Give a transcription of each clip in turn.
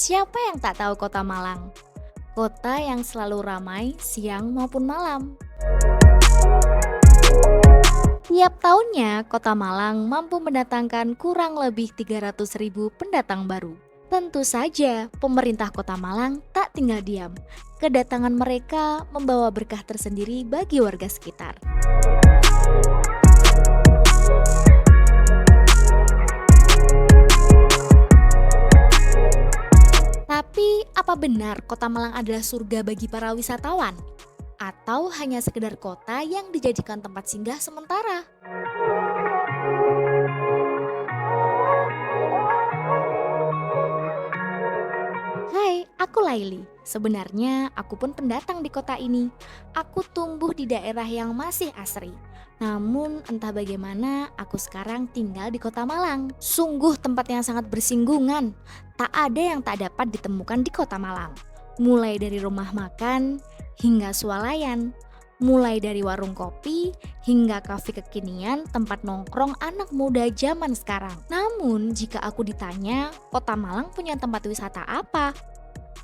Siapa yang tak tahu Kota Malang? Kota yang selalu ramai siang maupun malam. Tiap tahunnya, Kota Malang mampu mendatangkan kurang lebih 300.000 pendatang baru. Tentu saja, pemerintah Kota Malang tak tinggal diam. Kedatangan mereka membawa berkah tersendiri bagi warga sekitar. Tapi, apa benar Kota Malang adalah surga bagi para wisatawan? Atau hanya sekedar kota yang dijadikan tempat singgah sementara? Hai, aku Laili. Sebenarnya aku pun pendatang di kota ini. Aku tumbuh di daerah yang masih asri. Namun entah bagaimana aku sekarang tinggal di kota Malang. Sungguh tempat yang sangat bersinggungan. Tak ada yang tak dapat ditemukan di kota Malang. Mulai dari rumah makan hingga swalayan. Mulai dari warung kopi hingga kafe kekinian tempat nongkrong anak muda zaman sekarang. Namun jika aku ditanya, kota Malang punya tempat wisata apa?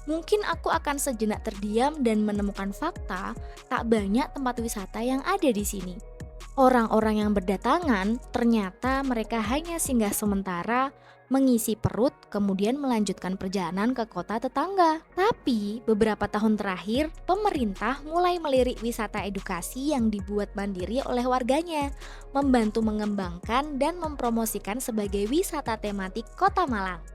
Mungkin aku akan sejenak terdiam dan menemukan fakta tak banyak tempat wisata yang ada di sini. Orang-orang yang berdatangan ternyata mereka hanya singgah sementara, mengisi perut, kemudian melanjutkan perjalanan ke kota tetangga. Tapi beberapa tahun terakhir, pemerintah mulai melirik wisata edukasi yang dibuat mandiri oleh warganya, membantu mengembangkan dan mempromosikan sebagai wisata tematik Kota Malang.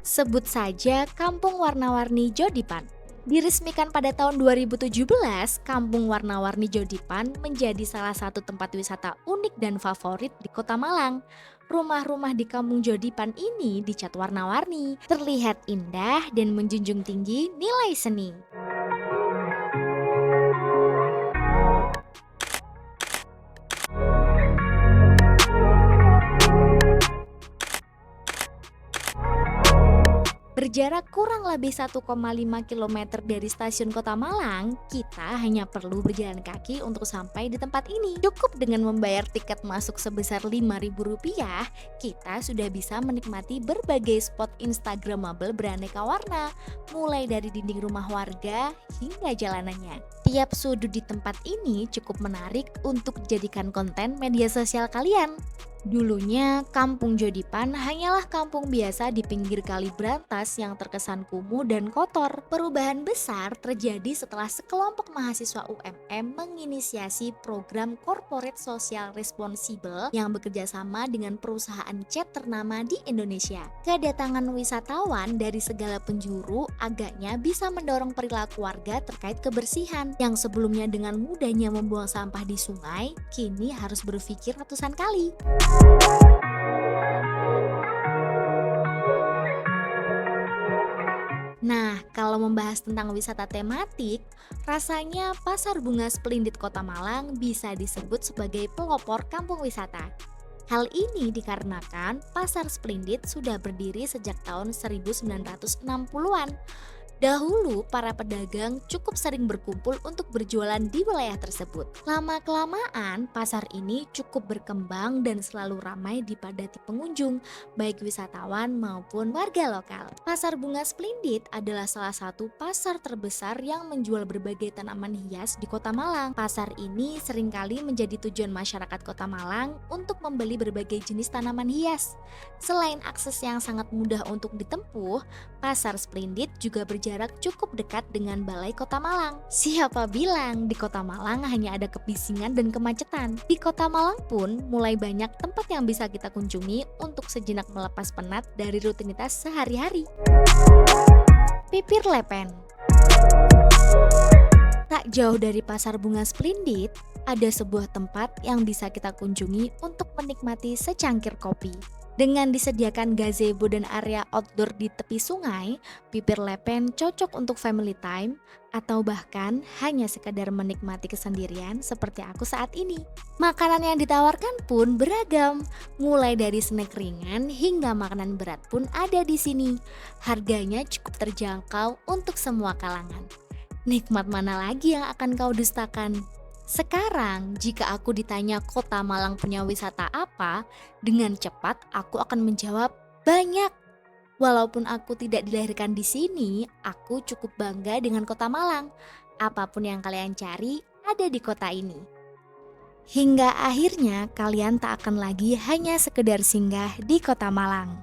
Sebut saja Kampung Warna-Warni Jodipan. Diresmikan pada tahun 2017, Kampung Warna-Warni Jodipan menjadi salah satu tempat wisata unik dan favorit di Kota Malang. Rumah-rumah di Kampung Jodipan ini dicat warna-warni, terlihat indah dan menjunjung tinggi nilai seni. Berjarak kurang lebih 1,5 km dari stasiun Kota Malang, kita hanya perlu berjalan kaki untuk sampai di tempat ini. Cukup dengan membayar tiket masuk sebesar Rp5.000, kita sudah bisa menikmati berbagai spot instagramable beraneka warna, mulai dari dinding rumah warga hingga jalanannya. Tiap sudut di tempat ini cukup menarik untuk dijadikan konten media sosial kalian. Dulunya, Kampung Jodipan hanyalah kampung biasa di pinggir kali Brantas yang terkesan kumuh dan kotor. Perubahan besar terjadi setelah sekelompok mahasiswa UMM menginisiasi program Corporate Social Responsible yang bekerja sama dengan perusahaan cat ternama di Indonesia. Kedatangan wisatawan dari segala penjuru agaknya bisa mendorong perilaku warga terkait kebersihan yang sebelumnya dengan mudahnya membuang sampah di sungai, kini harus berpikir ratusan kali. Nah, kalau membahas tentang wisata tematik, rasanya Pasar Bunga Splendid Kota Malang bisa disebut sebagai pelopor kampung wisata. Hal ini dikarenakan Pasar Splendid sudah berdiri sejak tahun 1960-an. Dahulu, para pedagang cukup sering berkumpul untuk berjualan di wilayah tersebut. Lama-kelamaan, pasar ini cukup berkembang dan selalu ramai dipadati pengunjung, baik wisatawan maupun warga lokal. Pasar Bunga Splendid adalah salah satu pasar terbesar yang menjual berbagai tanaman hias di Kota Malang. Pasar ini seringkali menjadi tujuan masyarakat Kota Malang untuk membeli berbagai jenis tanaman hias. Selain akses yang sangat mudah untuk ditempuh, Pasar Splendid juga berjarak cukup dekat dengan Balai Kota Malang. Siapa bilang di Kota Malang hanya ada kebisingan dan kemacetan? Di Kota Malang pun mulai banyak tempat yang bisa kita kunjungi untuk sejenak melepas penat dari rutinitas sehari-hari. Pipir Lepen. Tak jauh dari Pasar Bunga Splendid, ada sebuah tempat yang bisa kita kunjungi untuk menikmati secangkir kopi. Dengan disediakan gazebo dan area outdoor di tepi sungai, Pipir Lepen cocok untuk family time atau bahkan hanya sekadar menikmati kesendirian seperti aku saat ini. Makanan yang ditawarkan pun beragam, mulai dari snack ringan hingga makanan berat pun ada di sini. Harganya cukup terjangkau untuk semua kalangan. Nikmat mana lagi yang akan kau dustakan? Sekarang, jika aku ditanya Kota Malang punya wisata apa, dengan cepat aku akan menjawab banyak. Walaupun aku tidak dilahirkan di sini, aku cukup bangga dengan kota Malang. Apapun yang kalian cari, ada di kota ini. Hingga akhirnya kalian tak akan lagi hanya sekedar singgah di kota Malang.